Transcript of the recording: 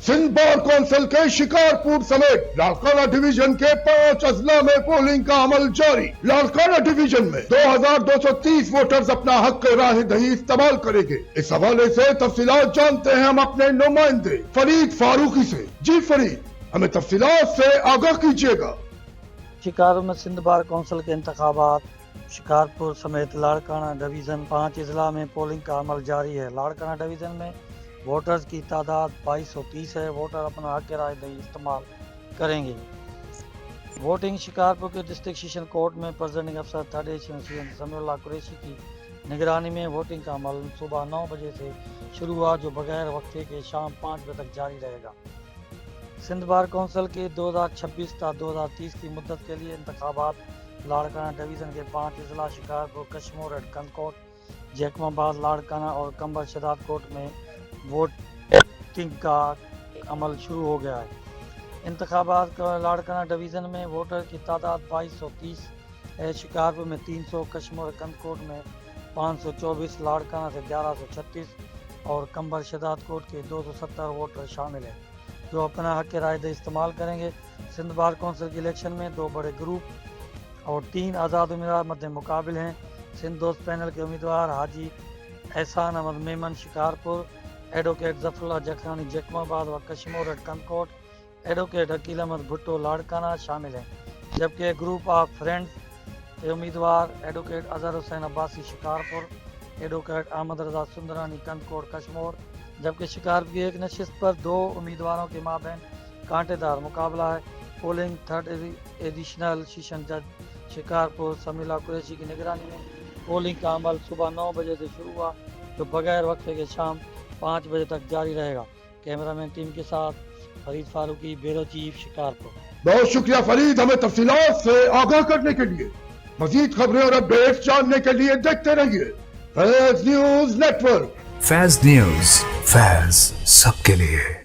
Sindh bar council के शिकारपुर समेत Larkana division के 5 अजला में पोलिंग का अमल जारी। लाड़काना डिवीजन में 2230 वोटर्स अपना हक राह दही इस्तेमाल करेंगे। इस हवाले से तफसीलात जानते हैं हम अपने नुमाइंदे फरीद फारूकी से। जी फरीद, हमें तफसीलात से आगाह कीजिएगा। शिकारपुर में सिंध बार कौंसिल के इंतखाबात शिकारपुर समेत लाड़काना डिवीज़न 5 अजला में पोलिंग का अमल जारी है। लाड़काना डिवीज़न में वोटर्स की तादाद 2230 है। वोटर अपना हक राय दही इस्तेमाल करेंगे। वोटिंग शिकारपुर के डिस्ट्रिक्ट सेशन कोर्ट में प्रेसिडिंग अफसर third additional session Samiullah Qureshi की निगरानी में वोटिंग का अमल सुबह 9 बजे से शुरू हुआ, जो बगैर वक्फे के शाम 5 बजे तक जारी रहेगा। सिंध बार कौंसिल के 2026 ta 2030 की मुद्दत के लिए इंतखाबात लाड़काना डिवीज़न के 5 अजला शिकारपुर, कशमोर एंड कंदकोट, जैकमाबाद, लाड़काना और कंबर शदाद कोट में वोटिंग का अमल शुरू हो गया है। इंतखाबात का लाड़काना डिवीज़न में वोटर की तादाद 2230 है। शिकारपुर में 300, कशमोर कंदकोट में 524, लाड़काना से 1136 और कंबर शदाद कोट के 270 वोटर शामिल हैं, जो अपना हक राय दही इस्तेमाल करेंगे। सिंध बार कौंसिल के इलेक्शन में 2 बड़े ग्रुप और 3 आज़ाद उम्मीदवार मध्य मुकाबिल हैं। सिंध दोस्त पैनल के उम्मीदवार हाजी एहसान अहमद मेमन शिकारपुर, एडवोकेट जफरुल्लाह जखरानी जैकमाबाद व कशमोर एंड कंदकोट, एडवोकेट अकील अहमद भुट्टो लाड़काना शामिल हैं। जबकि ग्रुप ऑफ फ्रेंड्स के उम्मीदवार एडवोकेट अजहर हुसैन अब्बासी शिकारपुर, एडवोकेट अहमद रजा सुंदरानी कंदकोट कशमोर। जबकि शिकारपुर की एक नशिस्त पर 2 उम्मीदवारों के माबैन कांटेदार मुकाबला है। पोलिंग थर्ड एडिशनल सेशन जज शिकारपुर समीउल्लाह कुरैशी की निगरानी में पोलिंग का अमल सुबह 9 बजे से शुरू हुआ, जो बगैर वक्फे के शाम 5 बजे तक जारी रहेगा। कैमरामैन टीम के साथ फरीद फारूकी, ब्यूरो चीफ शिकारपुर। बहुत शुक्रिया फरीद, हमें तफसीलात से आगाह करने के लिए। मजीद खबरें और अपडेट्स जानने के लिए देखते रहिए फैज़ न्यूज़ नेटवर्क। फैज़ न्यूज़, फैज़ सबके लिए।